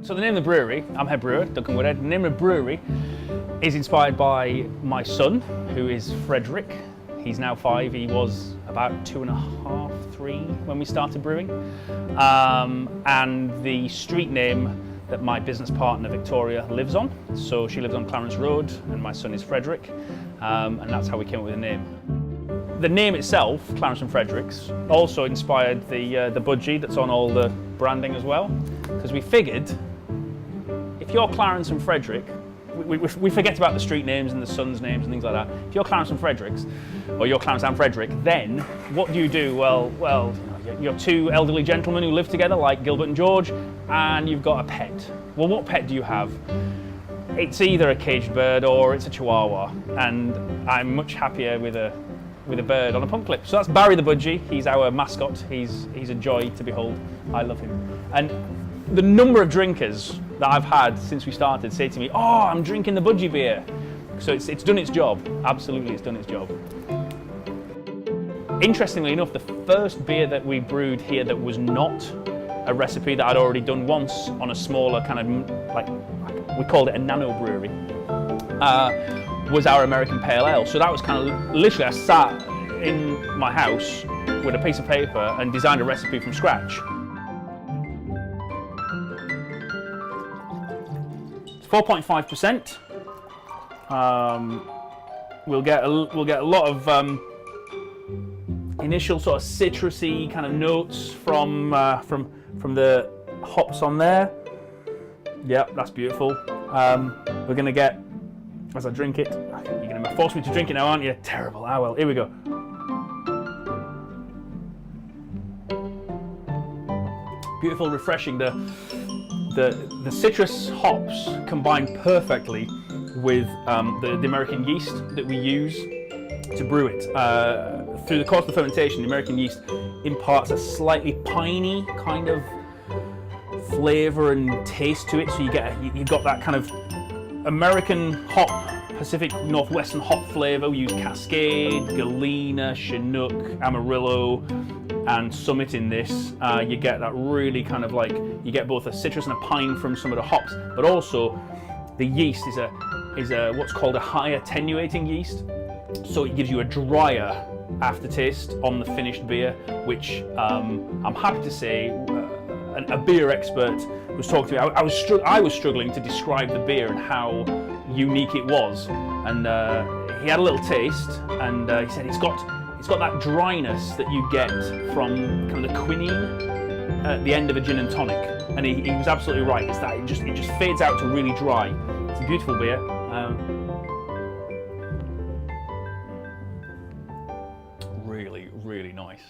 So the name of the brewery, I'm head brewer, Duncan Woodhead. The name of the brewery is inspired by my son, who is Frederick. He's now 5, he was about 2.5, 3 when we started brewing. And the street name that my business partner Victoria lives on. So she lives on Clarence Road and my son is Frederick. And that's how we came up with the name. The name itself, Clarence and Fredericks, also inspired the budgie that's on all the branding as well. Because we figured, if you're Clarence and Frederick, we forget about the street names and the sons' names and things like that. If you're Clarence and Fredericks, or you're Clarence and Frederick, then what do you do? Well, you're two elderly gentlemen who live together, like Gilbert and George, and you've got a pet. Well, what pet do you have? It's either a caged bird or it's a chihuahua, and I'm much happier with a bird on a pump clip. So that's Barry the budgie. He's our mascot. He's a joy to behold. I love him. And the number of drinkers that I've had since we started say to me, "Oh, I'm drinking the budgie beer." So it's done its job. Absolutely, it's done its job. Interestingly enough, the first beer that we brewed here that was not a recipe that I'd already done once on a smaller kind of, like, we called it a nano brewery, was our American Pale Ale. So that was kind of, literally I sat in my house with a piece of paper and designed a recipe from scratch. It's 4.5%. We'll get a lot of initial sort of citrusy kind of notes from the hops on there. Yep, that's beautiful. We're gonna get, as I drink it, you're gonna force me to drink it now, aren't you? Terrible. Ah well, here we go. Beautiful, refreshing. The citrus hops combine perfectly with the American yeast that we use to brew it. Through the course of the fermentation, the American yeast imparts a slightly piney kind of flavour and taste to it. So you've got that kind of American hop, Pacific Northwestern hop flavour. We use Cascade, Galena, Chinook, Amarillo, and Summit in this. You get that really kind of like, you get both a citrus and a pine from some of the hops, but also the yeast is a what's called a high attenuating yeast. So it gives you a drier aftertaste on the finished beer, which I'm happy to say a beer expert was talking to me. I was struggling to describe the beer and how unique it was, and he had a little taste, and he said it's got that dryness that you get from kind of the quinine at the end of a gin and tonic, and he was absolutely right. It's that it just fades out to really dry. It's a beautiful beer. Really, really nice.